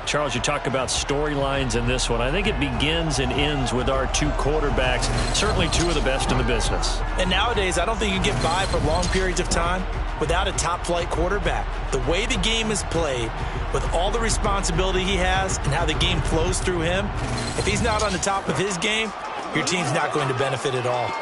Charles, you talk about storylines in this one. I think it begins and ends with our two quarterbacks, certainly two of the best in the business. And nowadays, I don't think you can get by for long periods of time without a top-flight quarterback. The way the game is played, with all the responsibility he has and how the game flows through him, if he's not on the top of his game, your team's not going to benefit at all.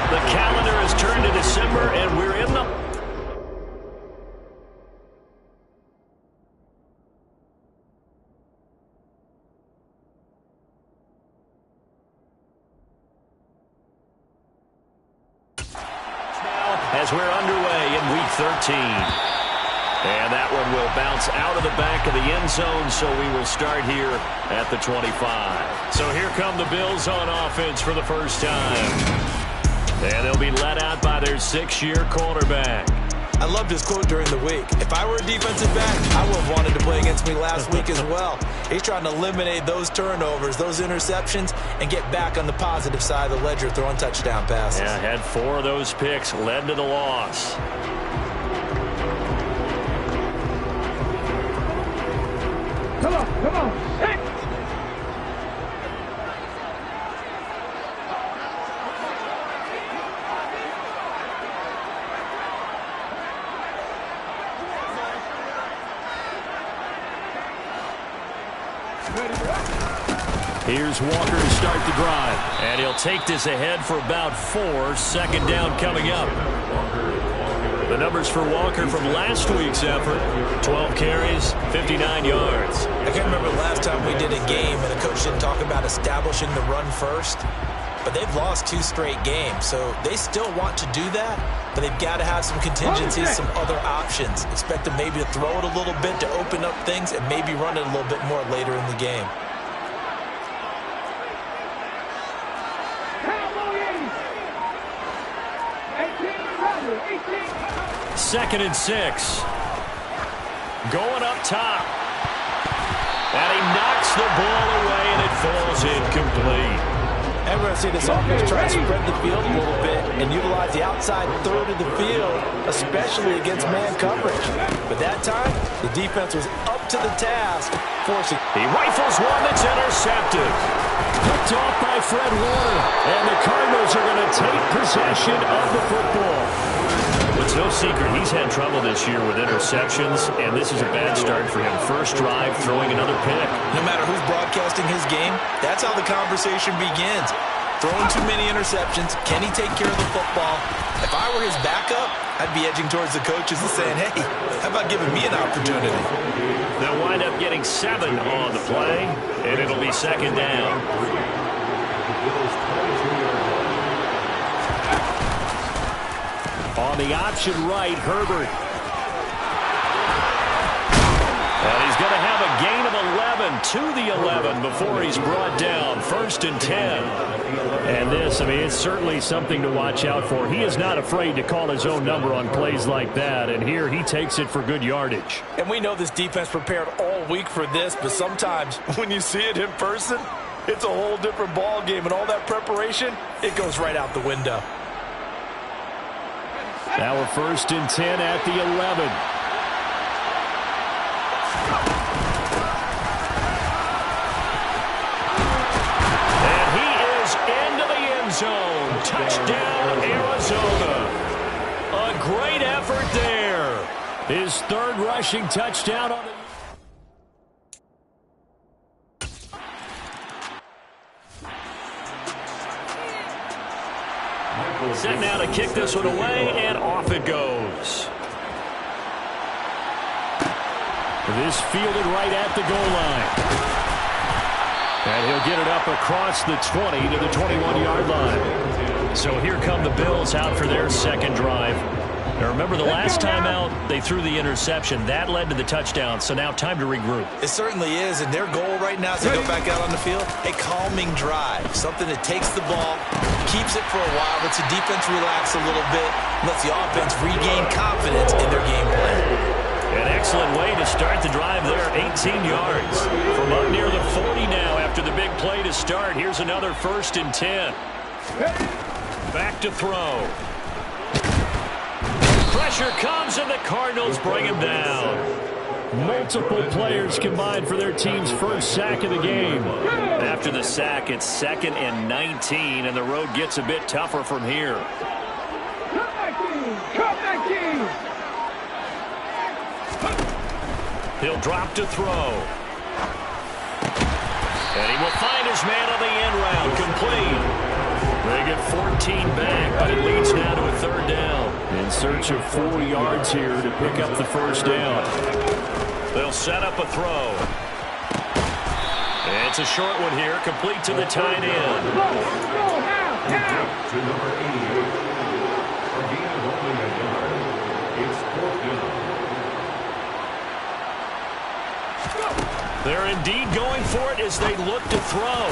The calendar has turned to December, and we're in the... as we're underway in Week 13. And that one will bounce out of the back of the end zone, so we will start here at the 25. So here come the Bills on offense for the first time. And they'll be let out by their 6-year quarterback. I loved his quote during the week. If I were a defensive back, I would have wanted to play against me last week as well. He's trying to eliminate those turnovers, those interceptions, and get back on the positive side of the ledger throwing touchdown passes. Yeah, had 4 of those picks, led to the loss. Come on, hey! Here's Walker to start the drive. And he'll take this ahead for about 4. Second down coming up. The numbers for Walker from last week's effort: 12 carries, 59 yards. I can't remember the last time we did a game and a coach didn't talk about establishing the run first. But they've lost 2 straight games, so they still want to do that. But they've got to have some contingencies, some other options. Expect them maybe to throw it a little bit to open up things and maybe run it a little bit more later in the game. Second and 6. Going up top. And he knocks the ball away, and it falls incomplete. And we're going to see this offense try to spread the field a little bit and utilize the outside third of the field, especially against man coverage. But that time, the defense was up to the task, forcing. He rifles one that's intercepted. Picked off by Fred Warner. And the Cardinals are going to take possession of the football. It's no secret he's had trouble this year with interceptions, and this is a bad start for him. First drive, throwing another pick. No matter who's broadcasting his game, that's how the conversation begins. Throwing too many interceptions. Can he take care of the football? If I were his backup, I'd be edging towards the coaches and saying, hey, how about giving me an opportunity? They'll wind up getting 7 on the play, and it'll be second down. On the option right, Herbert. And he's going to have a gain of 11 to the 11 before he's brought down. 1st and 10. And this, I mean, it's certainly something to watch out for. He is not afraid to call his own number on plays like that. And here he takes it for good yardage. And we know this defense prepared all week for this, but sometimes when you see it in person, it's a whole different ball game. And all that preparation, it goes right out the window. Now we're 1st and 10 at the 11. And he is into the end zone. Touchdown, Arizona. A great effort there. His 3rd rushing touchdown on the... Set now to kick this one away, and off it goes. This fielded right at the goal line. And he'll get it up across the 20 to the 21-yard line. So here come the Bills out for their 2nd drive. Now remember, the last time out, they threw the interception. That led to the touchdown, so now time to regroup. It certainly is, and their goal right now is to go back out on the field. A calming drive, something that takes the ball keeps it for a while, lets the defense relax a little bit, lets the offense regain confidence in their game plan. An excellent way to start the drive there, 18 yards. From up near the 40 now after the big play to start. Here's another 1st and 10. Back to throw. Pressure comes, and the Cardinals bring him down. Multiple players combined for their team's first sack of the game. After the sack, it's 2nd and 19, and the road gets a bit tougher from here. Come back, team! Come back, team! He'll drop to throw. And he will find his man on the end round. Complete. They get 14 back, but it leads now to a 3rd down. In search of 4 yards here to pick up the 1st down. They'll set up a throw. And it's a short one here, complete to the tight end. Go now! To number 88. Again, only a yard. It's 4th down. They're indeed going for it as they look to throw.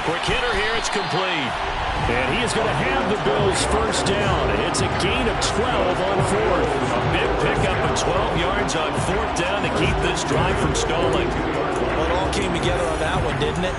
Quick hitter here, it's complete. And he is going to have the Bills' 1st down. It's a gain of 12 on 4th. A big pickup of 12 yards on 4th down to keep this drive from stalling. Well, it all came together on that one, didn't it?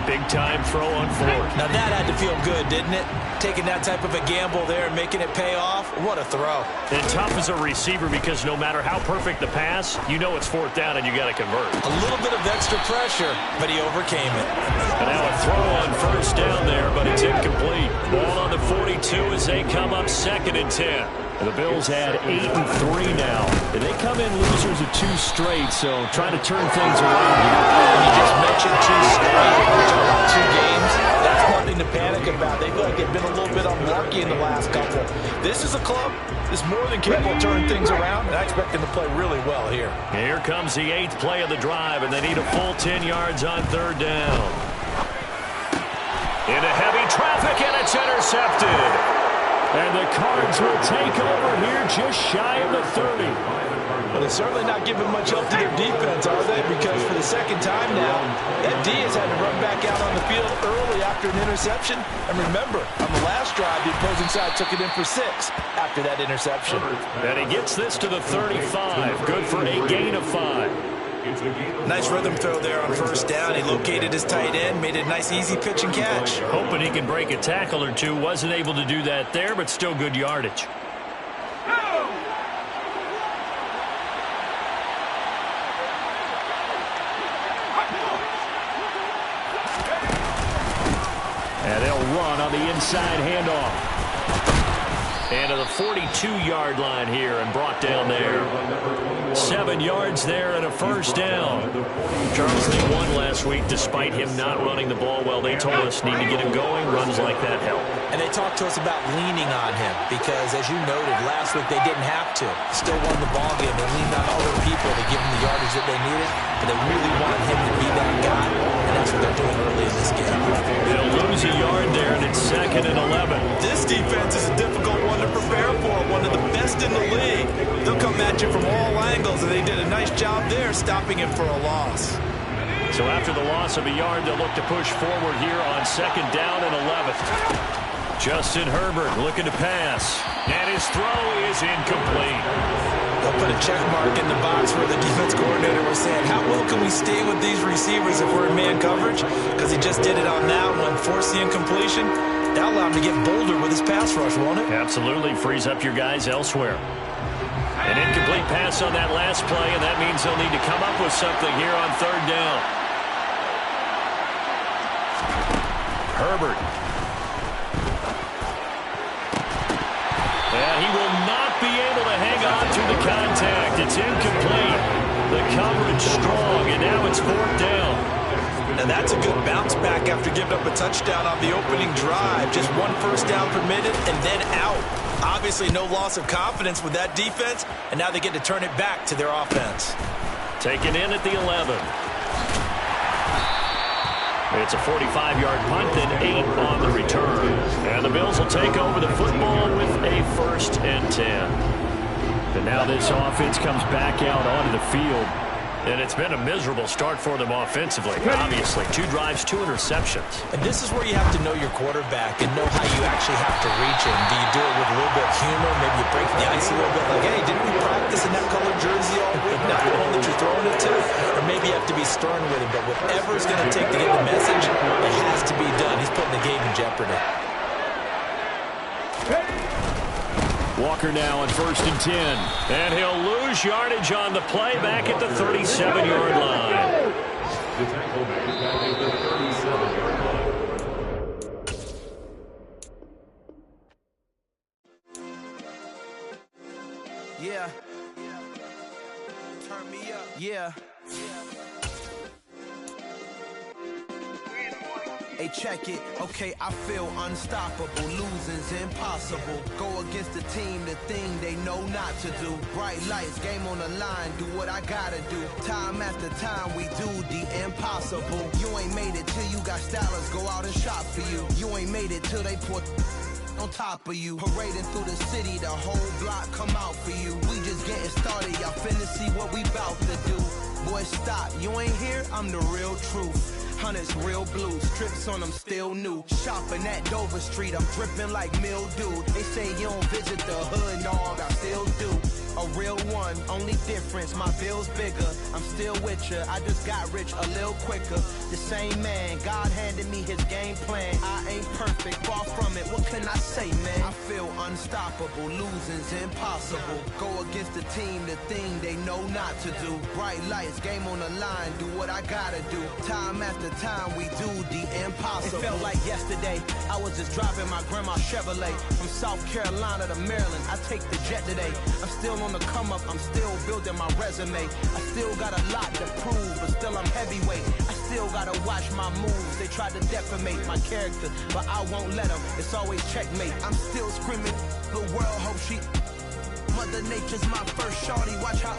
Big time throw on 4th. Now that had to feel good, didn't it? Taking that type of a gamble there and making it pay off. What a throw. And tough as a receiver because no matter how perfect the pass, you know it's 4th down and you got to convert. A little bit of extra pressure, but he overcame it. And now a throw on 1st down there, but it's incomplete. Ball on the 42 as they come up 2nd and 10. And the Bills had 8 and 3 now. And they come in losers of 2 straight, so trying to turn things around here. And you just mentioned 2 straight. We're talking about 2 games. That's nothing to panic about. They feel like they've been a little bit unlucky in the last couple. This is a club that's more than capable of turning things around, and I expect them to play really well here. Here comes the 8th play of the drive, and they need a full 10 yards on 3rd down. Into heavy traffic, and it's intercepted. And the Cards will take over here just shy of the 30. Well, they're certainly not giving much help to their defense, are they? Because for the 2nd time now, that D has had to run back out on the field early after an interception. And remember, on the last drive, the opposing side took it in for 6 after that interception. And he gets this to the 35. Good for a gain of 5. Nice rhythm throw there on 1st down. He located his tight end, made it a nice easy pitch and catch. Hoping he can break a tackle or two. Wasn't able to do that there, but still good yardage. And they'll run on the inside handoff. And to the 42-yard line here and brought down there. 7 yards there and a 1st down. Charles, they won last week despite him not running the ball well. They told us need to get him going. Runs like that help. And they talked to us about leaning on him because, as you noted, last week they didn't have to. Still won the ball game. They leaned on other people to give them the yardage that they needed. But they really want him to be that guy, and that's what they're doing early in this game. They'll lose a yard there, and it's 2nd and 11. This defense is a difficult one to prepare for, one of the best in the league. They'll come at you from all angles, and they did a nice job there stopping him for a loss. So after the loss of a yard, they'll look to push forward here on 2nd down and 11. Justin Herbert looking to pass, and his throw is incomplete. They'll put a check mark in the box where the defense coordinator was saying, how well can we stay with these receivers if we're in man coverage? Because he just did it on that one, forced the incompletion. That'll allow him to get bolder with his pass rush, won't it? Absolutely. Frees up your guys elsewhere. An incomplete pass on that last play, and that means they'll need to come up with something here on 3rd down. Herbert. And he will not be able to hang on to the contact. It's incomplete. The coverage strong, and now it's 4th down. Now that's a good bounce back after giving up a touchdown on the opening drive. Just 1 first down permitted and then out. Obviously no loss of confidence with that defense, and now they get to turn it back to their offense. Taken in at the 11. It's a 45-yard punt, then 8 on the return. And the Bills will take over the football with a 1st and 10. And now this offense comes back out onto the field. And it's been a miserable start for them offensively. Obviously, 2 drives, 2 interceptions. And this is where you have to know your quarterback and know how you actually have to reach him. Do you do it with a little bit of humor? Maybe you break the ice a little bit. Like, hey, didn't we practice in that colored jersey all week? Not the one that you're throwing it to. Or maybe you have to be stern with him. But whatever it's going to take to get the message, it has to be done. He's putting the game in jeopardy. Walker now on 1st and 10. And he'll lose yardage on the play back at the 37-yard line. The tackle back at the 37-yard line. Yeah. Turn me up. Yeah. Hey, check it. Okay, I feel unstoppable. Losing's impossible. Go against the team, the thing they know not to do. Bright lights, game on the line. Do what I gotta do. Time after time, we do the impossible. You ain't made it till you got stylers go out and shop for you. You ain't made it till they put on top of you. Parading through the city, the whole block come out for you. We just getting started, y'all finna see what we bout to do. Boy, stop, you ain't here, I'm the real truth. Hunters, real blue, strips on them still new. Shopping at Dover Street, I'm dripping like mildew. They say you don't visit the hood, dog, I still do. A real one, only difference, my bill's bigger. I'm still with ya, I just got rich a little quicker. The same man, God handed me his game plan. I ain't perfect, far from it, what can I say, man? I feel unstoppable, losing's impossible. Go against the team, the thing they know not to do. Bright lights, game on the line, do what I gotta do. Time after time, we do the impossible. It felt like yesterday, I was just driving my grandma's Chevrolet. From South Carolina to Maryland, I take the jet today. I'm still on the come up, I'm still building my resume. I still got a lot to prove, but still I'm heavyweight. I still gotta watch my moves. They try to defamate my character, but I won't let them. It's always checkmate. I'm still screaming, the world hope she. Mother Nature's my first shorty, watch how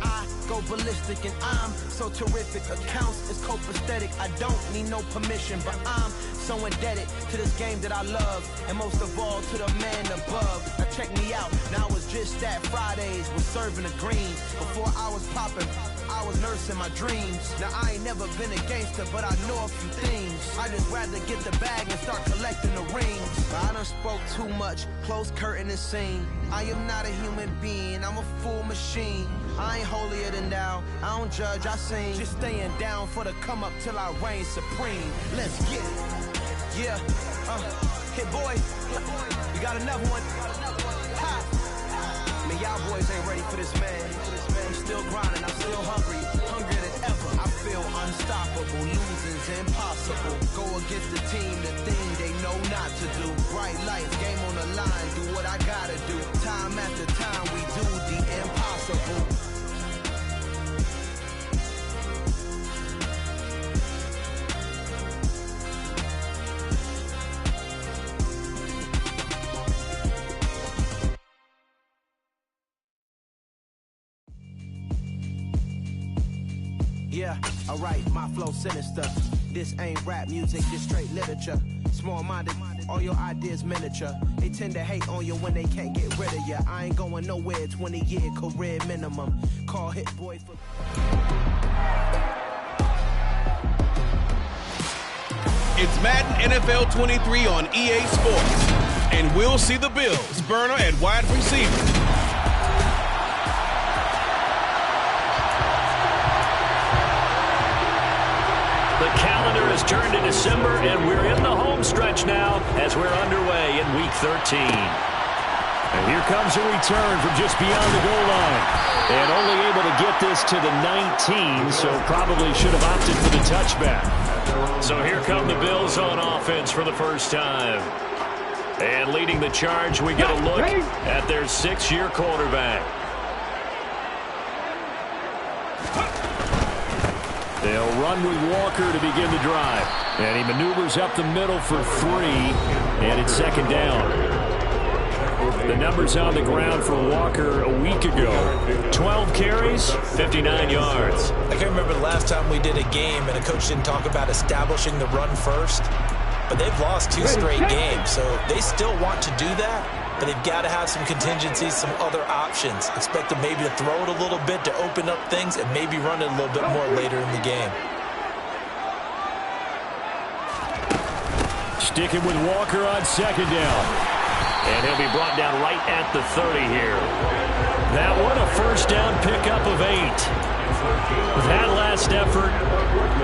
I go ballistic and I'm so terrific. Accounts is copacetic. I don't need no permission, but I'm so indebted to this game that I love, and most of all to the man above. Now check me out, now it's just that Fridays was serving the greens. Before I was popping, I was nursing my dreams. Now I ain't never been a gangster, but I know a few things. I just rather get the bag and start collecting the rings. I done spoke too much, close curtain and scene. I am not a human being, I'm a full machine. I ain't holier than thou, I don't judge, I sing. Just staying down for the come up till I reign supreme. Let's get it. Yeah, hit boy, we got another one. Ha. Man, y'all boys ain't ready for this, man. I'm still grinding, I'm still hungry, hungrier than ever. I feel unstoppable, losing's impossible. Go against the team, the thing they know not to do. Bright lights, game on the line, do what I gotta do. Time after time, we do the impossible. Yeah, alright, my flow sinister. This ain't rap music, this straight literature. Small-minded, all your ideas miniature. They tend to hate on you when they can't get rid of you. I ain't going nowhere, 20-year career minimum. Call Hit Boy for... It's Madden NFL 23 on EA Sports. And we'll see the Bills burner at wide receiver. The calendar has turned to December, and we're in the home stretch now as we're underway in Week 13. And here comes a return from just beyond the goal line. And only able to get this to the 19, so probably should have opted for the touchback. So here come the Bills on offense for the first time. And leading the charge, we get a look at their 6-year quarterback. They'll run with Walker to begin the drive. And he maneuvers up the middle for 3. And it's second down. The numbers on the ground for Walker a week ago. 12 carries, 59 yards. I can remember the last time we did a game and a coach didn't talk about establishing the run first. but they've lost 2 straight games. So they still want to do that, but they've got to have some contingencies, some other options. Expect them maybe to throw it a little bit to open up things and maybe run it a little bit more later in the game. Sticking with Walker on second down. And he'll be brought down right at the 30 here. That one a first down pickup of 8. With that last effort,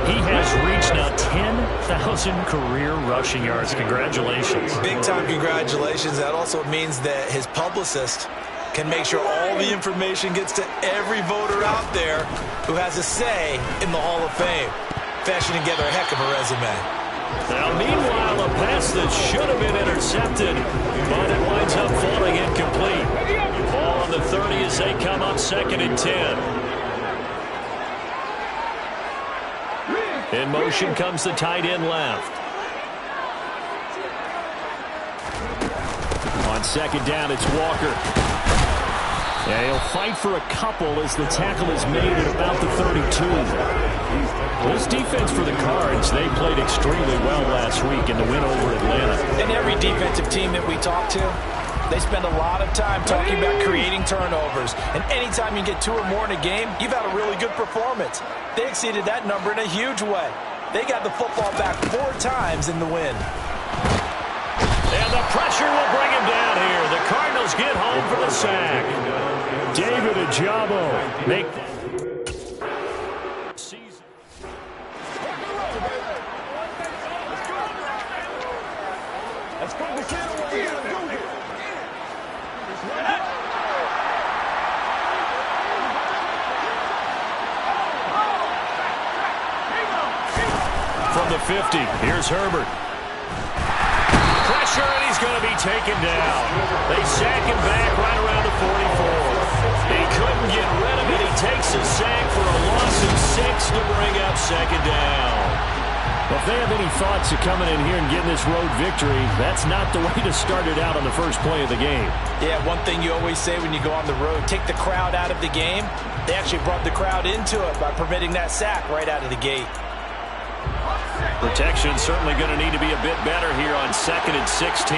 he has reached now 10,000 career rushing yards. Congratulations. Big-time congratulations. That also means that his publicist can make sure all the information gets to every voter out there who has a say in the Hall of Fame. Fashioning together a heck of a resume. Now, meanwhile, a pass that should have been intercepted, but it winds up falling incomplete. Ball on the 30 as they come up 2nd and 10. In motion comes the tight end left. On 2nd down, it's Walker. Yeah, he'll fight for a couple as the tackle is made at about the 32. This defense for the Cards, they played extremely well last week in the win over Atlanta. And every defensive team that we talk to, they spend a lot of time talking about creating turnovers. And anytime you get 2 or more in a game, you've had a really good performance. They exceeded that number in a huge way. They got the football back 4 times in the win. And the pressure will bring him down here. The Cardinals get home for the sack. David Ajabo make from the 50. Here's Herbert. Pressure, and he's going to be taken down. They sack him back right around the 44. He couldn't get rid of it. He takes a sack for a loss of 6 to bring up 2nd down. Well, if they have any thoughts of coming in here and getting this road victory, that's not the way to start it out on the first play of the game. Yeah, one thing you always say when you go on the road, take the crowd out of the game. They actually brought the crowd into it by permitting that sack right out of the gate. Protection certainly going to need to be a bit better here on 2nd and 16.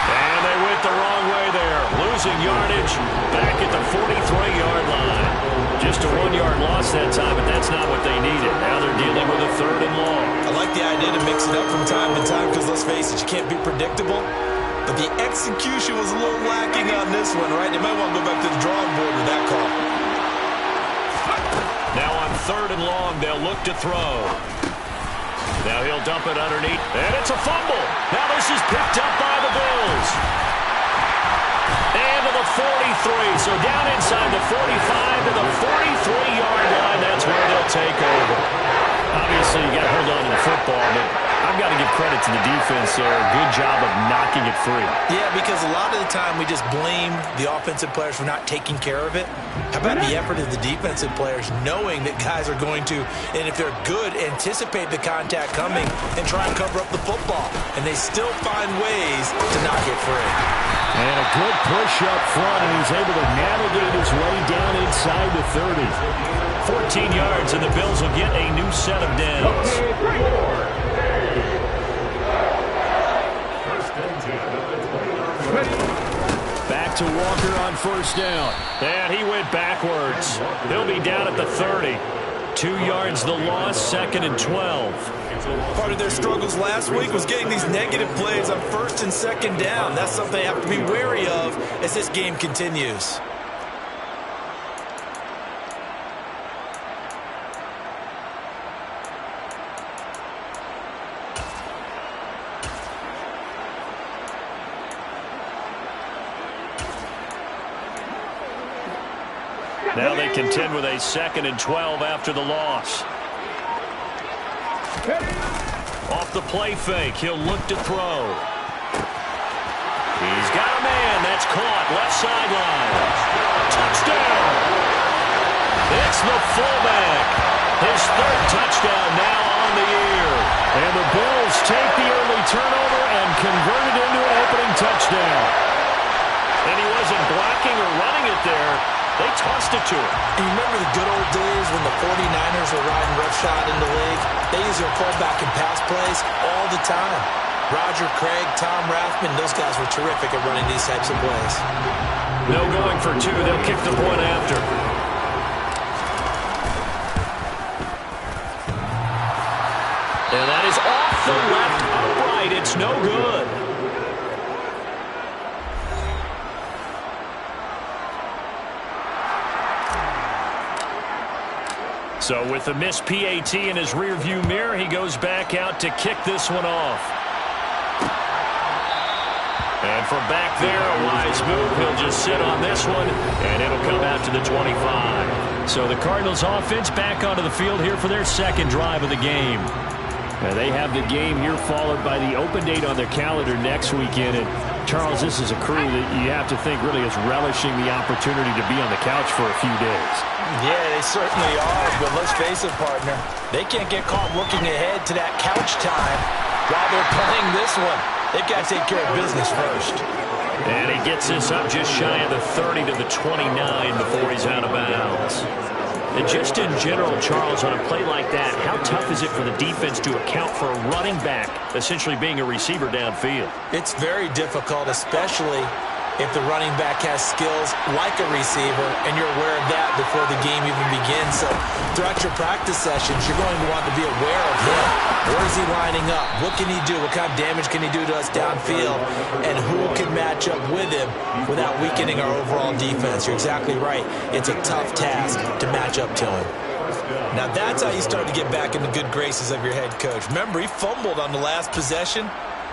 And they went the wrong way there. Losing yardage back at the 43-yard line. Just a 1-yard loss that time, but that's not what they needed. Now they're dealing with a 3rd and long. I like the idea to mix it up from time to time because, let's face it, you can't be predictable. But the execution was a little lacking on this one, right? They might want to go back to the drawing board with that call. Now on 3rd and long, they'll look to throw. Now he'll dump it underneath, and it's a fumble. Now this is picked up by the Bills. And to the 43, so down inside the 45 to the 43-yard line. That's where they'll take over. Obviously, you got to hold on to the football, but I've got to give credit to the defense there. Good job of knocking it free. Yeah, because a lot of the time we just blame the offensive players for not taking care of it. How about the effort of the defensive players knowing that guys are going to, and if they're good, anticipate the contact coming and try and cover up the football. And they still find ways to knock it free. And a good push up front, and he's able to navigate his way down inside the 30. 14 yards, and the Bills will get a new set of downs. Back to Walker on 1st down. And he went backwards. He'll be down at the 30. 2 yards the loss, 2nd and 12. Part of their struggles last week was getting these negative plays on 1st and 2nd down. That's something they have to be wary of as this game continues. Now they contend with a 2nd and 12 after the loss. Off the play fake, he'll look to throw. He's got a man. That's caught. Left sideline. Touchdown. It's the fullback. His 3rd touchdown now on the year. And the Bills take the early turnover and convert it into an opening touchdown. And he wasn't blocking or running it there. They tossed it to him. You remember the good old days when the 49ers were riding roughshod in the league? They used their fullback and pass plays all the time. Roger Craig, Tom Rathman, those guys were terrific at running these types of plays. No going for two. They'll kick the point after. And that is off the left upright. It's no good. So with the missed PAT in his rearview mirror, he goes back out to kick this one off. And from back there, a wise move. He'll just sit on this one, and it'll come out to the 25. So the Cardinals offense back onto the field here for their second drive of the game. Now they have the game here followed by the open date on their calendar next weekend. And Charles, this is a crew that you have to think really is relishing the opportunity to be on the couch for a few days. Yeah, they certainly are, but let's face it, partner. They can't get caught looking ahead to that couch time while they're playing this one. They've got to take care of business first. And he gets this up just shy of the 30 to the 29 before he's out of bounds. And just in general, Charles, on a play like that, how tough is it for the defense to account for a running back essentially being a receiver downfield? It's very difficult, especially if the running back has skills like a receiver, and you're aware of that before the game even begins. So throughout your practice sessions, you're going to want to be aware of him. Where is he lining up? What can he do? What kind of damage can he do to us downfield? And who can match up with him without weakening our overall defense? You're exactly right. It's a tough task to match up to him. Now that's how you start to get back in the good graces of your head coach. Remember, he fumbled on the last possession.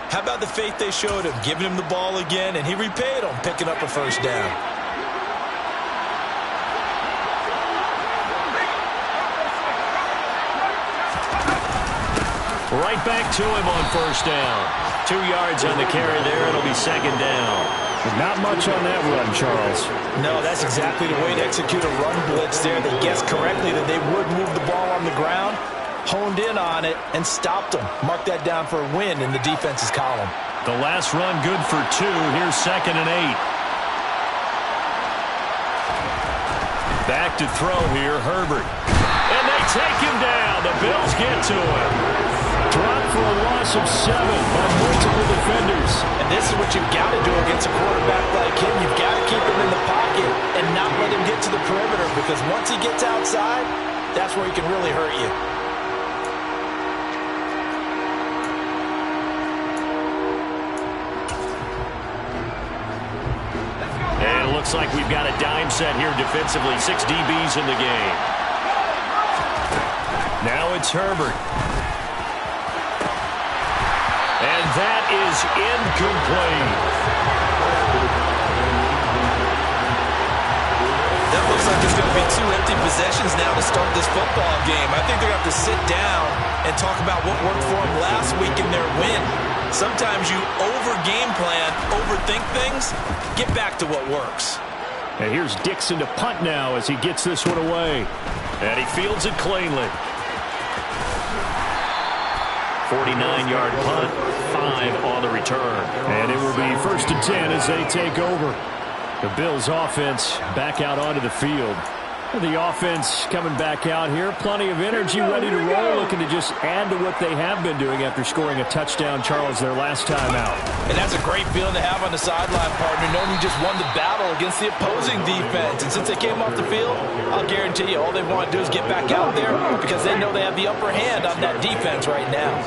How about the faith they showed him, giving him the ball again, and he repaid them, picking up a first down. Right back to him on first down. 2 yards on the carry there. It'll be second down. Not much on that run, Charles. No, that's exactly the way to execute a run blitz there. They guessed correctly that they would move the ball on the ground, honed in on it, and stopped them. Mark that down for a win in the defense's column. The last run good for 2. Here's 2nd and 8. Back to throw here, Herbert. And they take him down. The Bills get to him. Dropped for a loss of 7 by multiple defenders. And this is what you've got to do against a quarterback like him. You've got to keep him in the pocket and not let him get to the perimeter, because once he gets outside, that's where he can really hurt you. And it looks like we've got a dime set here defensively. 6 DBs in the game. Now it's Herbert. And that is incomplete. That looks like there's going to be 2 empty possessions now to start this football game. I think they're going to have to sit down and talk about what worked for them last week in their win. Sometimes you over-game plan, overthink things. Get back to what works. And here's Dixon to punt now as he gets this one away. And he fields it cleanly. 49-yard punt, 5 on the return. And it will be 1st and 10 as they take over. The Bills offense back out onto the field. The offense coming back out here. Plenty of energy, ready to roll, looking to just add to what they have been doing after scoring a touchdown, Charles, their last time out. And that's a great feeling to have on the sideline, partner, knowing you just won the battle against the opposing defense. And since they came off the field, I'll guarantee you all they want to do is get back out there, because they know they have the upper hand on that defense right now.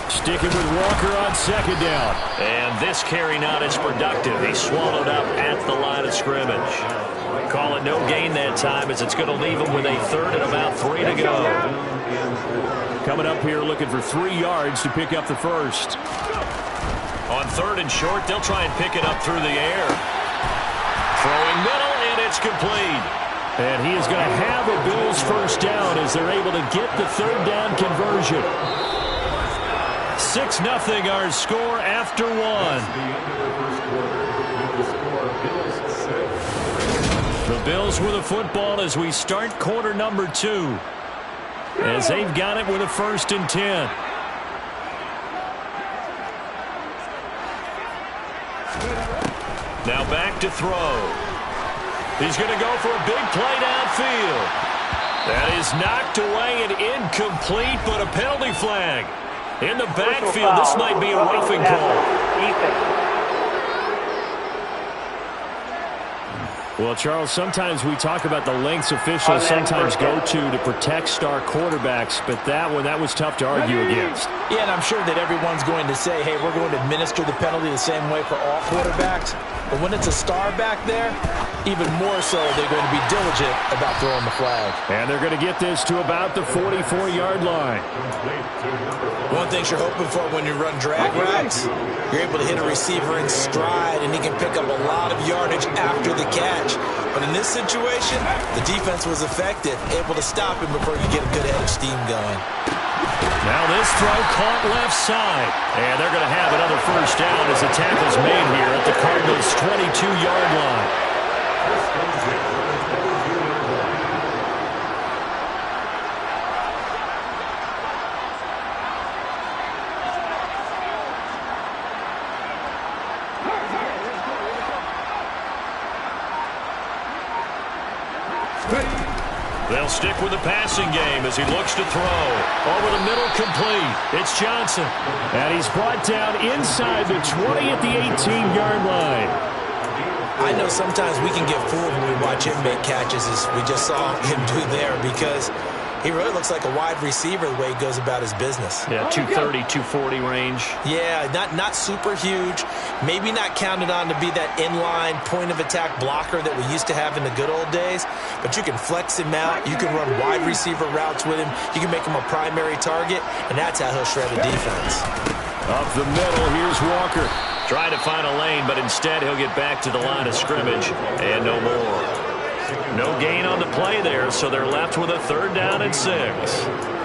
Sticking with Walker on 2nd down. And this carry not as productive. He swallowed up at the line of scrimmage. Call it no gain that time, as it's going to leave him with a 3rd and about 3 to go. Coming up here looking for 3 yards to pick up the first. On 3rd and short, they'll try and pick it up through the air. Throwing middle, and it's complete. And he is going to have a Bills first down as they're able to get the 3rd down conversion. 6-0 our score after 1. The Bills with a football as we start quarter number 2. As they've got it with a 1st and 10. Now back to throw. He's going to go for a big play downfield. That is knocked away and incomplete, but a penalty flag. In the backfield, this might be a roughing call. Well, Charles, sometimes we talk about the lengths officials sometimes go to protect star quarterbacks, but that was tough to argue against. Yeah, and I'm sure that everyone's going to say, hey, we're going to administer the penalty the same way for all quarterbacks. But when it's a star back there, even more so, they're going to be diligent about throwing the flag. And they're going to get this to about the 44-yard line. One thing you're hoping for when you run drag routes, you're able to hit a receiver in stride, and he can pick up a lot of yardage after the catch. But in this situation, the defense was effective, able to stop him before you get a good head of steam going. Now this throw caught left side. And they're going to have another first down as the tackle's made here at the Cardinals' 22-yard line. They'll stick with the passing game as he looks to throw. Over the middle, complete. It's Johnson. And he's brought down inside the 20 at the 18-yard line. I know sometimes we can get fooled when we watch him make catches, as we just saw him do there, because he really looks like a wide receiver the way he goes about his business. Yeah, 230, 240 range. Yeah, not super huge. Maybe not counted on to be that inline point-of-attack blocker that we used to have in the good old days. But you can flex him out. You can run wide receiver routes with him. You can make him a primary target, and that's how he'll shred a defense. Up the middle, here's Walker. Trying to find a lane, but instead he'll get back to the line of scrimmage. And no more. No gain on the play there, so they're left with a 3rd down and 6.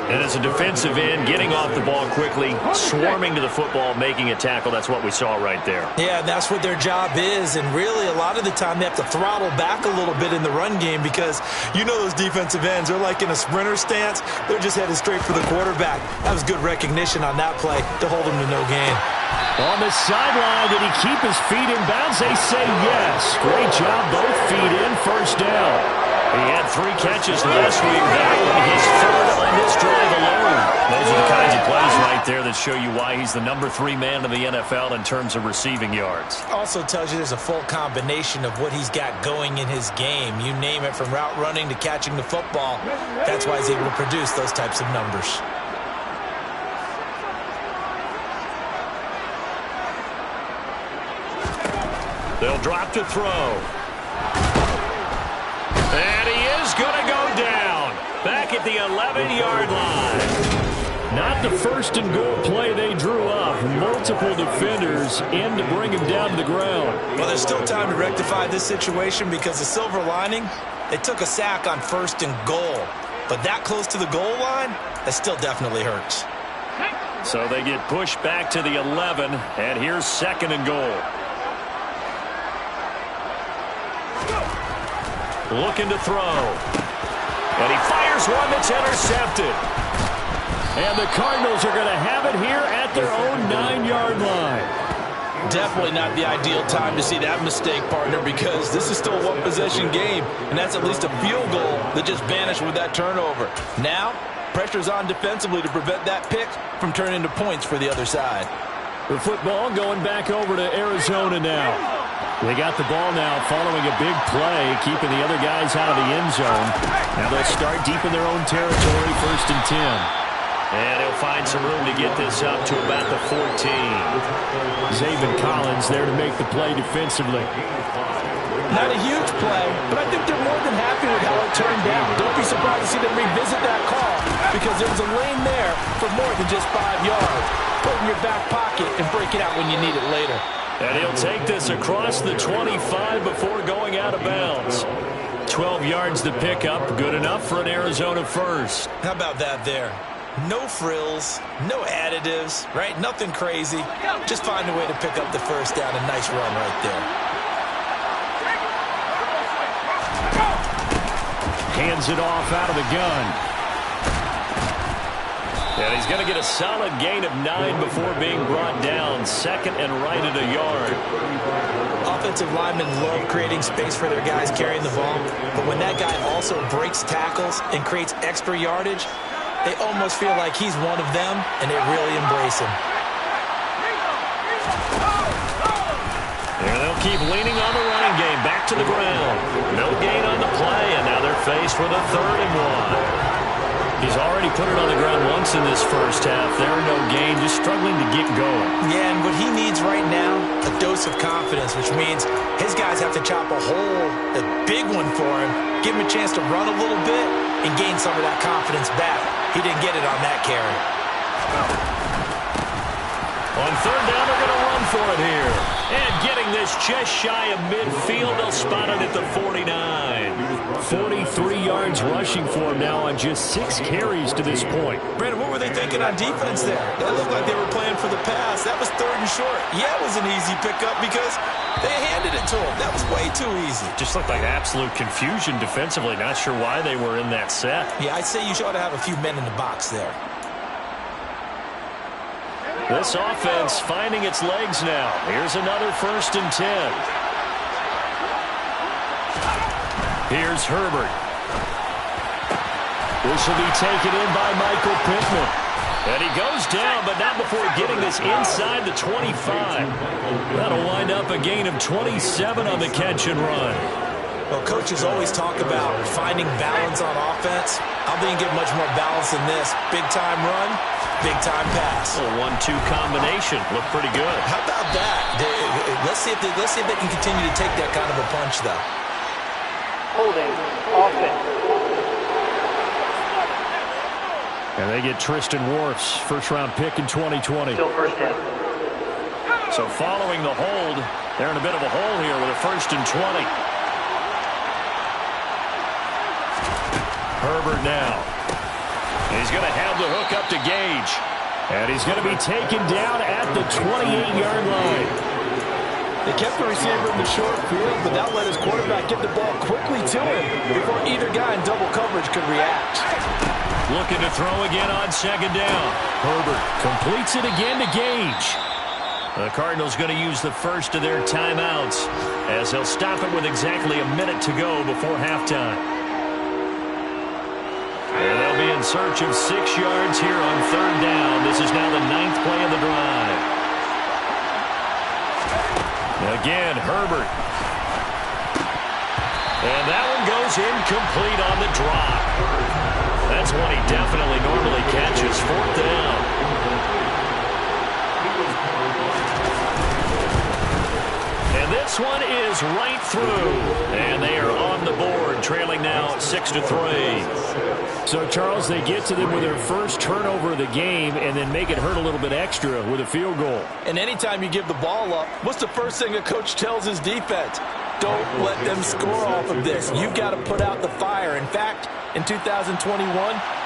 And as a defensive end, getting off the ball quickly, swarming to the football, making a tackle, that's what we saw right there. Yeah, that's what their job is, and really a lot of the time they have to throttle back a little bit in the run game because you know those defensive ends, they're like in a sprinter stance. They're just headed straight for the quarterback. That was good recognition on that play to hold him to no gain. On the sideline, did he keep his feet in bounds? They say yes. Great job, both feet in, first down. He had 3 catches last week. That one, his 3rd on this drive alone. Those are the kinds of plays right there that show you why he's the number 3 man in the NFL in terms of receiving yards. Also tells you there's a full combination of what he's got going in his game. You name it, from route running to catching the football. That's why he's able to produce those types of numbers. They'll drop to throw. And he is going to go down. Back at the 11-yard line. Not the first and goal play they drew up. Multiple defenders in to bring him down to the ground. Well, there's still time to rectify this situation because the silver lining, they took a sack on 1st and goal. But that close to the goal line, that still definitely hurts. So they get pushed back to the 11, and here's 2nd and goal. Looking to throw. And he fires one that's intercepted. And the Cardinals are going to have it here at their own 9-yard line. Definitely not the ideal time to see that mistake, partner, because this is still a one-possession game, and that's at least a field goal that just vanished with that turnover. Now, pressure's on defensively to prevent that pick from turning into points for the other side. The football going back over to Arizona now. They got the ball now following a big play, keeping the other guys out of the end zone. Now they'll start deep in their own territory, 1st and 10. And he'll find some room to get this up to about the 14. Zaven Collins there to make the play defensively. Not a huge play, but I think they're more than happy with how it turned out. Don't be surprised to see them revisit that call because there was a lane there for more than just 5 yards. Put it in your back pocket and break it out when you need it later. And he'll take this across the 25 before going out of bounds. 12 yards to pick up. Good enough for an Arizona first. How about that there? No frills, no additives, right? Nothing crazy. Just find a way to pick up the first down. A nice run right there. Hands it off out of the gun. And he's going to get a solid gain of 9 before being brought down. Second and right at a yard. Offensive linemen love creating space for their guys carrying the ball. But when that guy also breaks tackles and creates extra yardage, they almost feel like he's one of them, and they really embrace him. There they'll keep leaning on the running game. Back to the ground. No gain on the play, and now they're faced with a 3rd and 1. He's already put it on the ground once in this first half. There, no gain, just struggling to get going. Yeah, and what he needs right now, a dose of confidence, which means his guys have to chop a hole, a big one for him, give him a chance to run a little bit, and gain some of that confidence back. He didn't get it on that carry. On 3rd down, they're going to run for it here. And getting this just shy of midfield, they'll spot it at the 49. 43 yards rushing for him now on just 6 carries to this point. Brandon, what were they thinking on defense there? That looked like they were playing for the pass. That was 3rd and short. Yeah, it was an easy pickup because they handed it to him. That was way too easy. Just looked like absolute confusion defensively. Not sure why they were in that set. Yeah, I'd say you ought to have a few men in the box there. This offense finding its legs now. Here's another 1st and 10. Here's Herbert. This will be taken in by Michael Pittman. And he goes down, but not before getting this inside the 25. That'll wind up a gain of 27 on the catch and run. Well, coaches always talk about finding balance on offense. I don't think you get much more balance than this. Big-time run, big-time pass. A 1-2 combination. Looked pretty good. How about that? Let's see if they can continue to take that kind of a punch, though. Holding offense. And they get Tristan Wirfs, first-round pick in 2020. Still first down. So following the hold, they're in a bit of a hole here with a 1st and 20. Herbert now. He's going to have the hook up to Gage. And he's going to be taken down at the 28-yard line. They kept the receiver in the short field, but that let his quarterback get the ball quickly to him before either guy in double coverage could react. Looking to throw again on 2nd down. Herbert completes it again to Gage. The Cardinals going to use the first of their timeouts as they'll stop it with exactly a minute to go before halftime. And they'll be in search of 6 yards here on 3rd down. This is now the 9th play of the drive. Again, Herbert. And that one goes incomplete on the drop. That's one he definitely normally catches. 4th down. And this one is right through. And they are on the board, trailing now 6-3. So, Charles, they get to them with their first turnover of the game and then make it hurt a little bit extra with a field goal. And anytime you give the ball up, what's the first thing a coach tells his defense? Don't let them score off of this. You've got to put out the fire. In fact, in 2021,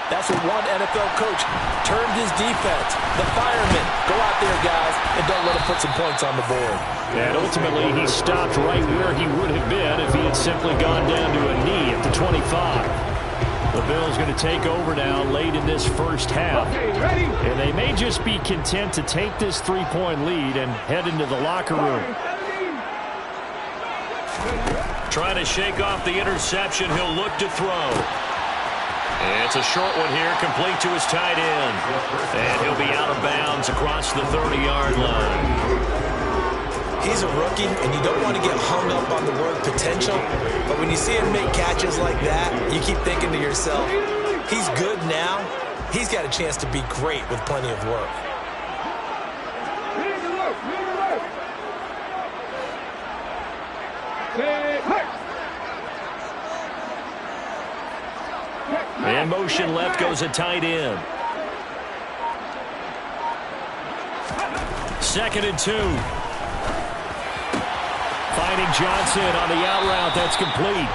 that's what one NFL coach termed his defense. The firemen. Go out there, guys, and don't let them put some points on the board. And ultimately, he stopped right where he would have been if he had simply gone down to a knee at the 25. The Bills going to take over now late in this first half. And they may just be content to take this 3-point lead and head into the locker room. Trying to shake off the interception. He'll look to throw. And it's a short one here, complete to his tight end. And he'll be out of bounds across the 30-yard line. He's a rookie, and you don't want to get hung up on the word potential. But when you see him make catches like that, you keep thinking to yourself, he's good now. He's got a chance to be great with plenty of work. And motion left goes a tight end. 2nd and 2. Finding Johnson on the out route. That's complete.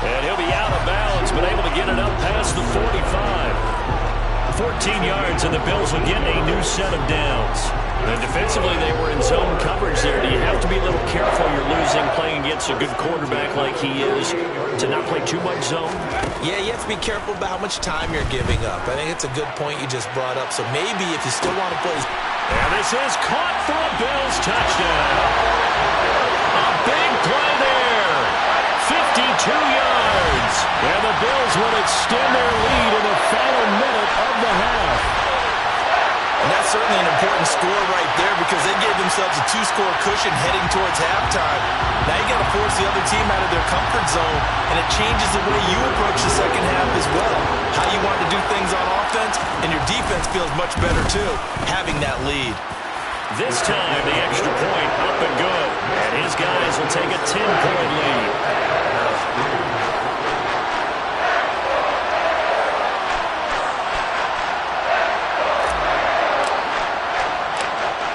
And he'll be out of bounds, but able to get it up past the 45. 14 yards, and the Bills will get a new set of downs. And defensively, they were in zone coverage there. Do you have to be a little careful you're losing playing against a good quarterback like he is to not play too much zone? Yeah, you have to be careful about how much time you're giving up. I think it's a good point you just brought up. So maybe if you still want to play... And this is caught for a Bills touchdown. A big play there. 52 yards. And the Bills will extend their lead in the final minute of the half. And that's certainly an important score right there because they gave themselves a 2-score cushion heading towards halftime. Now you got to force the other team out of their comfort zone, and it changes the way you approach the second half as well. How you want to do things on offense, and your defense feels much better too, having that lead. This time, the extra point up and good. And his guys will take a 10-point lead.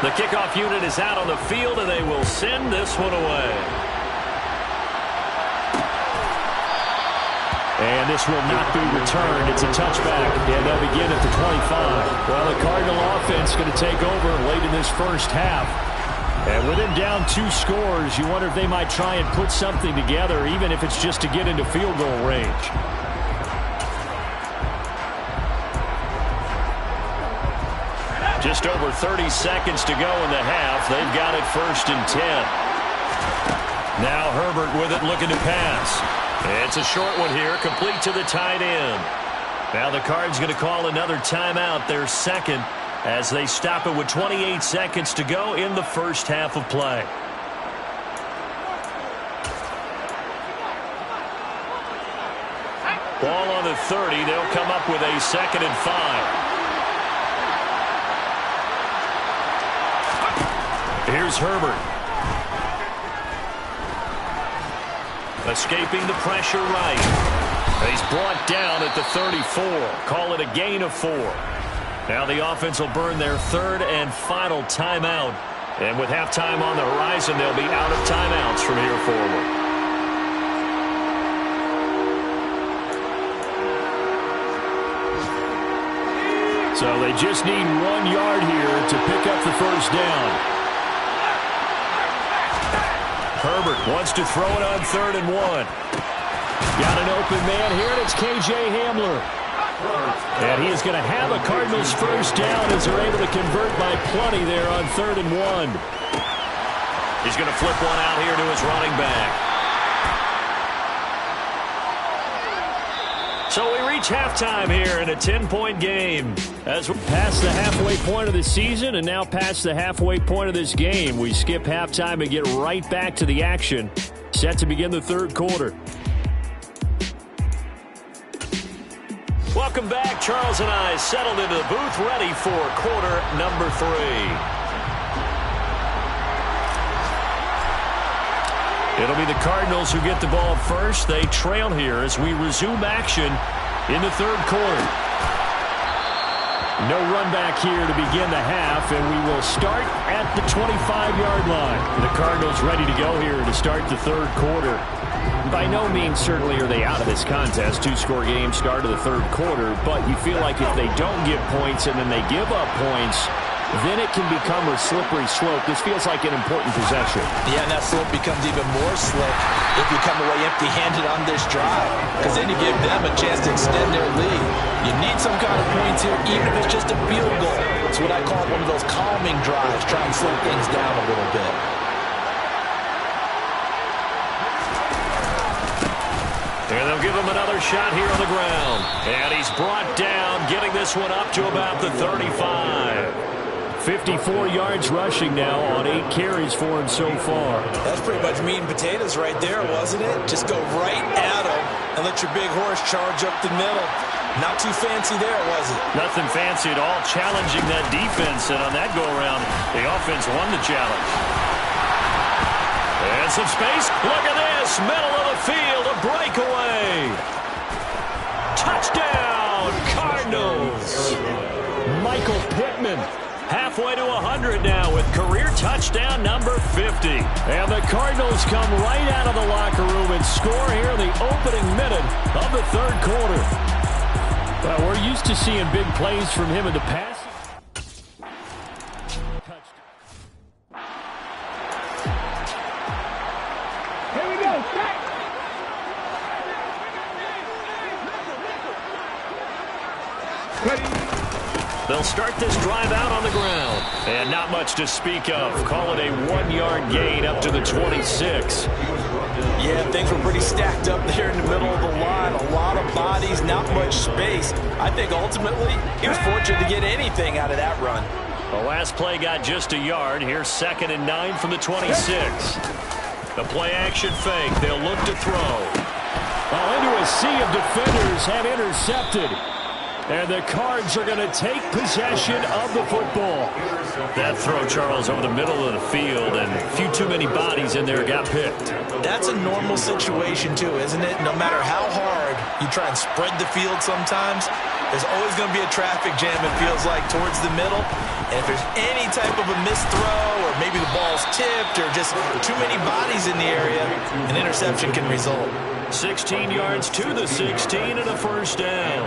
The kickoff unit is out on the field, and they will send this one away. And this will not be returned. It's a touchback, and they'll begin at the 25. Well, the Cardinal offense going to take over late in this first half. And with them down 2 scores, you wonder if they might try and put something together, even if it's just to get into field goal range. Just over 30 seconds to go in the half. They've got it 1st and 10. Now Herbert with it, looking to pass. It's a short one here, complete to the tight end. Now the Cards going to call another timeout, their second, as they stop it with 28 seconds to go in the first half of play. Ball on the 30. They'll come up with a 2nd and 5. Here's Herbert. Escaping the pressure right. He's brought down at the 34. Call it a gain of 4. Now the offense will burn their 3rd and final timeout. And with halftime on the horizon, they'll be out of timeouts from here forward. So they just need 1 yard here to pick up the first down. Herbert wants to throw it on 3rd and 1. Got an open man here, and it's K.J. Hamler. And he is going to have a Cardinals first down as they're able to convert by plenty there on 3rd and 1. He's going to flip one out here to his running back. So we reach halftime here in a 10-point game. As we pass the halfway point of the season and now past the halfway point of this game, we skip halftime and get right back to the action. Set to begin the 3rd quarter. Welcome back. Charles and I settled into the booth, ready for quarter number 3. It'll be the Cardinals who get the ball first. They trail here as we resume action in the 3rd quarter. No run back here to begin the half, and we will start at the 25-yard line. The Cardinals ready to go here to start the 3rd quarter. By no means certainly are they out of this contest. 2-score game, start of the 3rd quarter, but you feel like if they don't get points and then they give up points, then it can become a slippery slope. This feels like an important possession. Yeah, and that slope becomes even more slick if you come away empty-handed on this drive, because then you give them a chance to extend their lead. You need some kind of points here, even if it's just a field goal. It's what I call one of those calming drives, try and slow things down a little bit. And they'll give him another shot here on the ground. And he's brought down, getting this one up to about the 35. 54 yards rushing now on 8 carries for him so far. That's pretty much meat and potatoes right there, wasn't it? Just go right at him and let your big horse charge up the middle. Not too fancy there, was it? Nothing fancy at all, challenging that defense. And on that go-around, the offense won the challenge. And some space. Look at this. Middle of the field, a breakaway. Touchdown, Cardinals. Michael Pittman. Halfway to 100 now with career touchdown number 50. And the Cardinals come right out of the locker room and score here in the opening minute of the 3rd quarter. Well, we're used to seeing big plays from him in the past. They'll start this drive out on the ground. And not much to speak of. Call it a 1-yard gain up to the 26. Yeah, things were pretty stacked up there in the middle of the line. A lot of bodies, not much space. I think ultimately he was fortunate to get anything out of that run. The last play got just a yard. Here's 2nd and 9 from the 26. The play action fake. They'll look to throw. Well, into a sea of defenders have intercepted. And the Cards are going to take possession of the football. That throw, Charles, over the middle of the field, and a few too many bodies in there got picked. That's a normal situation, too, isn't it? No matter how hard you try and spread the field sometimes, there's always going to be a traffic jam, it feels like, towards the middle. And if there's any type of a missed throw, or maybe the ball's tipped, or just too many bodies in the area, an interception can result. 16 yards to the 16 and a first down.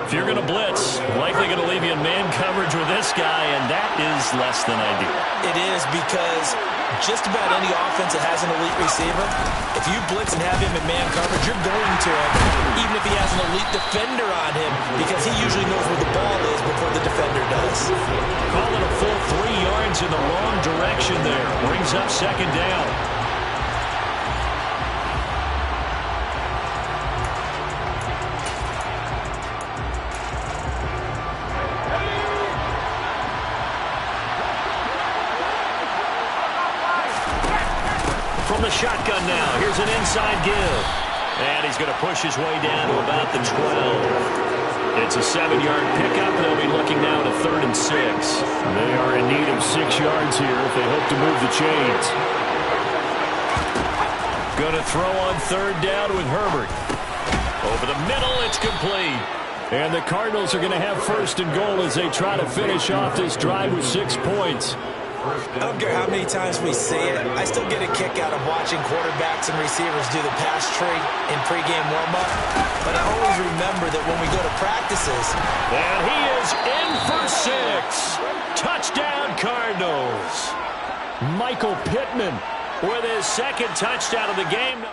If you're going to blitz, likely going to leave you in man coverage with this guy, and that is less than ideal. It is, because just about any offense that has an elite receiver, if you blitz and have him in man coverage, you're going to him, even if he has an elite defender on him, because he usually knows where the ball is before the defender does. Call it a full 3 yards in the wrong direction there. Brings up 2nd down. From the shotgun now, here's an inside give. And he's going to push his way down to about the 12. It's a 7-yard pickup. They'll be looking now at a 3rd and 6. They are in need of 6 yards here if they hope to move the chains. Going to throw on 3rd down with Herbert. Over the middle, it's complete. And the Cardinals are going to have 1st and goal as they try to finish off this drive with 6 points. I don't care how many times we see it. I still get a kick out of watching quarterbacks and receivers do the pass tree in pregame warm-up. But I always remember that when we go to practices. And he is in for 6. Touchdown, Cardinals. Michael Pittman with his 2nd touchdown of the game.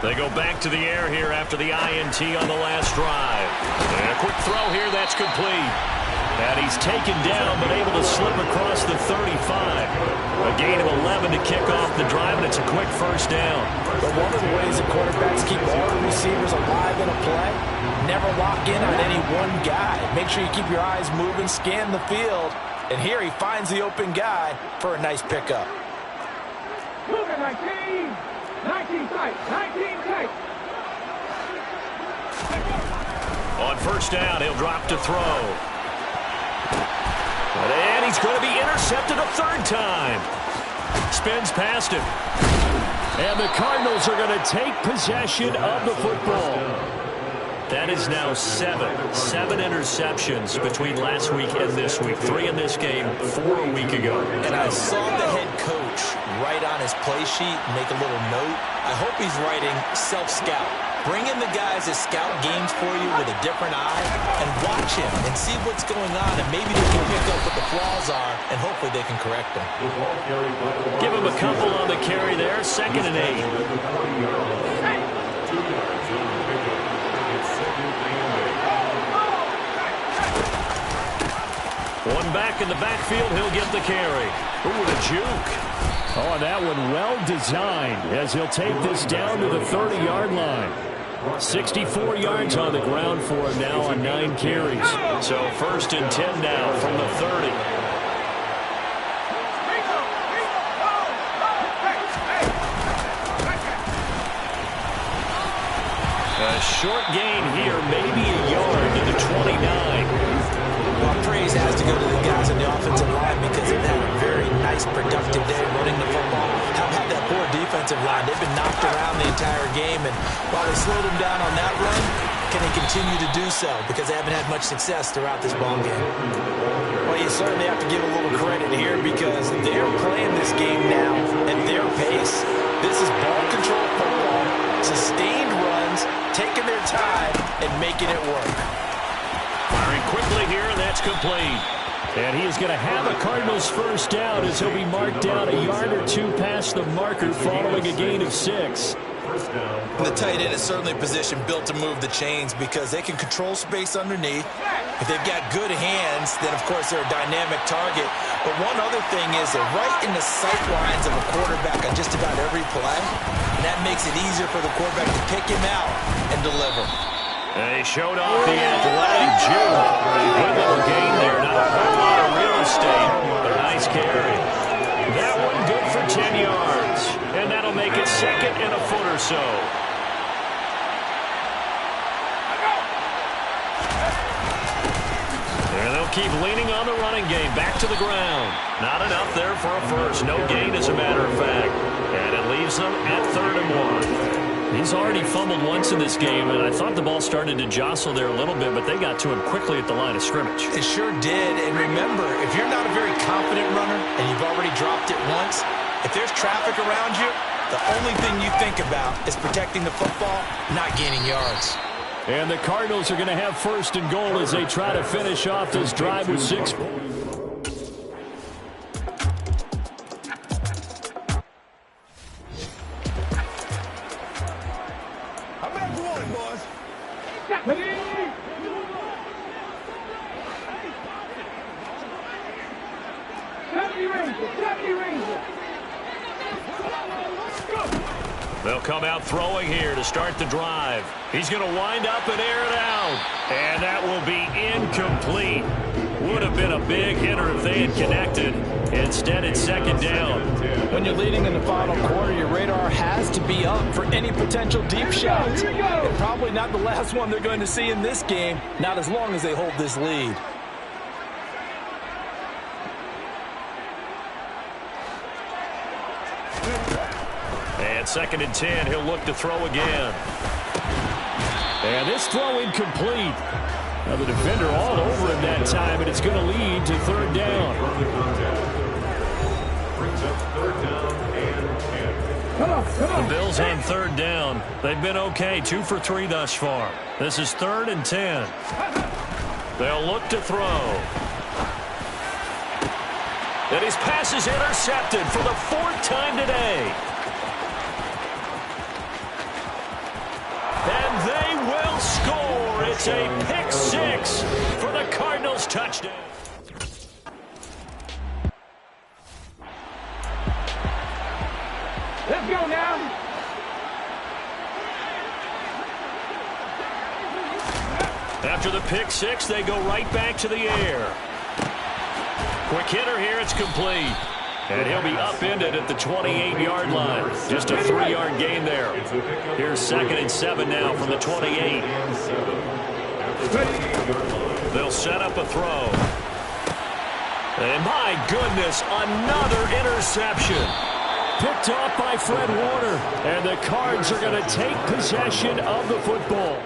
They go back to the air here after the INT on the last drive. And a quick throw here, that's complete. And he's taken down, but able to slip across the 35. A gain of 11 to kick off the drive, and it's a quick 1st down. But one of the ways that quarterbacks keep all the receivers alive in a play, never lock in on any one guy. Make sure you keep your eyes moving, scan the field. And here he finds the open guy for a nice pickup. Look at 19. 19 tight. 19 tight. On 1st down, he'll drop to throw. And he's going to be intercepted a 3rd time. Spins past him. And the Cardinals are going to take possession of the football. That is now 7 interceptions between last week and this week. 3 in this game, 4 a week ago. And I saw the head coach write on his play sheet, make a little note. I hope he's writing self-scout. Bring in the guys that scout games for you with a different eye and watch him and see what's going on, and maybe they can pick up what the flaws are, and hopefully they can correct them. Give him a couple on the carry there, 2nd and 8. One back in the backfield, he'll get the carry. Ooh, the juke. Oh, that one well designed as he'll take this down to the 30-yard line. 64 yards on the ground for him now on 9 carries. So 1st and 10 now from the 30. A short gain here, maybe a yard to the 29. Well, praise has to go to the guys on the offensive line because they've had a very nice, productive day running the football. Haven't had that poor defensive line. They've been knocked around the entire game, and while they slowed them down on that run, can they continue to do so? Because they haven't had much success throughout this ball game. Well, you certainly have to give a little credit here because they're playing this game now at their pace. This is ball control football, sustained runs, taking their time, and making it work. Firing quickly here, and that's complete. And he is going to have a Cardinals first down as he'll be marked down a yard or two past the marker following a gain of 6. And the tight end is certainly a position built to move the chains because they can control space underneath. If they've got good hands, then, of course, they're a dynamic target. But one other thing is they're right in the sight lines of a quarterback on just about every play. And that makes it easier for the quarterback to pick him out and deliver. They showed off the athletic Jew. Good little gain there. Not a whole lot of real estate, but a nice carry. That one good for 10 yards. And that'll make it second and a foot or so. There they'll keep leaning on the running game. Back to the ground. Not enough there for a first. No gain, as a matter of fact. And it leaves them at 3rd and 1. He's already fumbled once in this game, and I thought the ball started to jostle there a little bit, but they got to him quickly at the line of scrimmage. It sure did. And remember, if you're not a very confident runner and you've already dropped it once, if there's traffic around you, the only thing you think about is protecting the football, not gaining yards. And the Cardinals are going to have 1st and goal as they try to finish off this drive with 6 points. They'll come out throwing here to start the drive. He's going to wind up and air it out. And that will be incomplete. Would have been a big hitter if they had connected. Instead, it's 2nd down. When you're leading in the final quarter, your radar has to be up for any potential deep shots. And probably not the last one they're going to see in this game, not as long as they hold this lead. And 2nd and 10, he'll look to throw again. And this throw incomplete. Now the defender all over him that time, and it's going to lead to 3rd down. The Bills on 3rd down. They've been okay, 2 for 3 thus far. This is 3rd and 10. They'll look to throw. And his pass is intercepted for the 4th time today. And they will score. It's a pick-6 for the Cardinals touchdown. Let's go now. After the pick-6, they go right back to the air. Quick hitter here, it's complete. And he'll be upended at the 28-yard line. Just a 3-yard gain there. Here's 2nd and 7 now from the 28. They'll set up a throw. And my goodness, another interception. Picked off by Fred Warner. And the Cards are going to take possession of the football.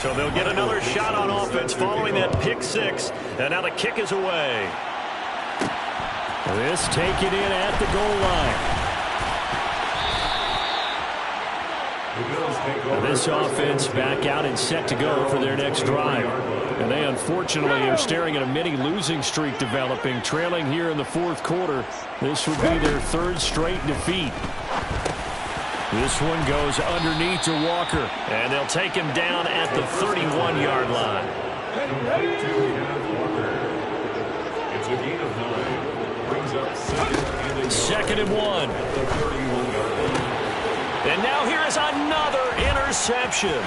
So they'll get another shot on offense following that pick six. And now the kick is away. This taken in at the goal line. This offense back out and set to go for their next drive. And they unfortunately are staring at a mini losing streak developing, trailing here in the fourth quarter. This would be their third straight defeat. This one goes underneath to Walker, and they'll take him down at the 31-yard line. It's a gain of 9. Brings up second and 1. And now here is another interception.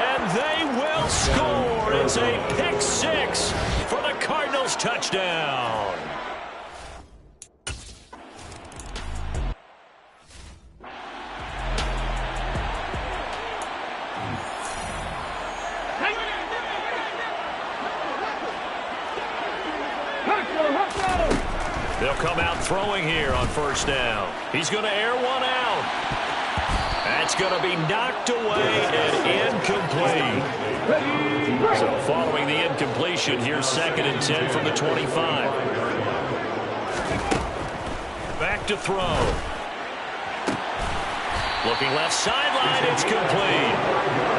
And they will score. It's a pick six for the Cardinals touchdown. They'll come out throwing here on first down. He's going to air one out. That's going to be knocked away and incomplete. So following the incompletion, here's 2nd and 10 from the 25. Back to throw. Looking left sideline, it's complete.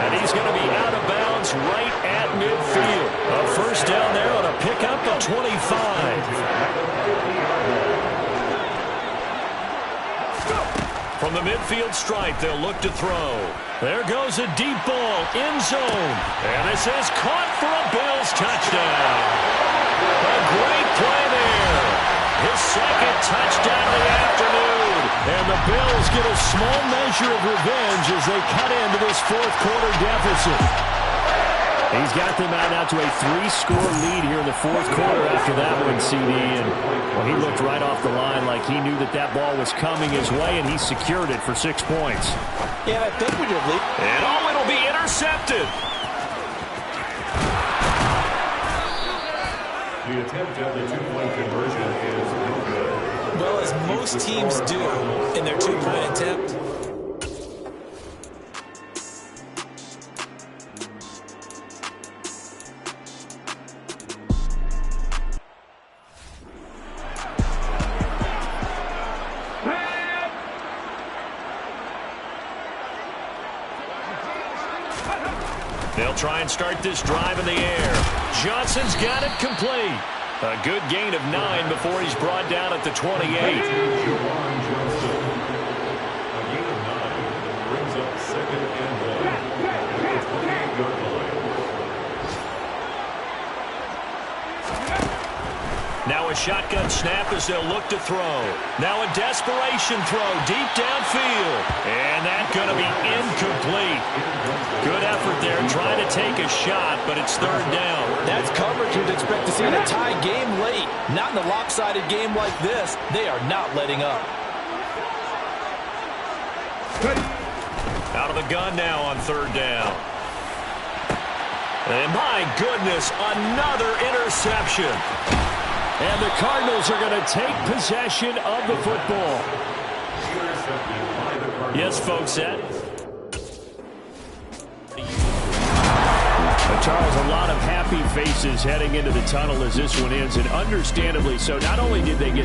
And he's going to be out of bounds right at midfield. A first down there on a pickup of 25. From the midfield stripe, they'll look to throw. There goes a deep ball, end zone. And this is caught for a Bills touchdown. A great play there. His second touchdown of the afternoon. And the Bills get a small measure of revenge as they cut into this fourth quarter deficit. He's got them out now to a 3-score lead here in the fourth quarter after that one, CD. And well, he looked right off the line like he knew that that ball was coming his way, and he secured it for 6 points. Yeah, I think we did lead. And it'll be intercepted. The attempt at the 2-point conversion is no good. Well, as most teams do in their 2-point attempt, they'll try and start this drive in the air. Johnson's got it complete. A good gain of 9 before he's brought down at the 28. A gain of 9 brings up 2nd and 1 at the 28-yard line. Now a shotgun snap as they'll look to throw. Now a desperation throw deep downfield. And that's going to be incomplete. Good effort there trying to take a shot, but it's 3rd down. That's coverage you'd expect to see in a tie game late. Not in a lopsided game like this. They are not letting up. Out of the gun now on 3rd down. And my goodness, another interception. And the Cardinals are going to take possession of the football. Yes, folks, Charles, a lot of happy faces heading into the tunnel as this one ends, and understandably so. Not only did they get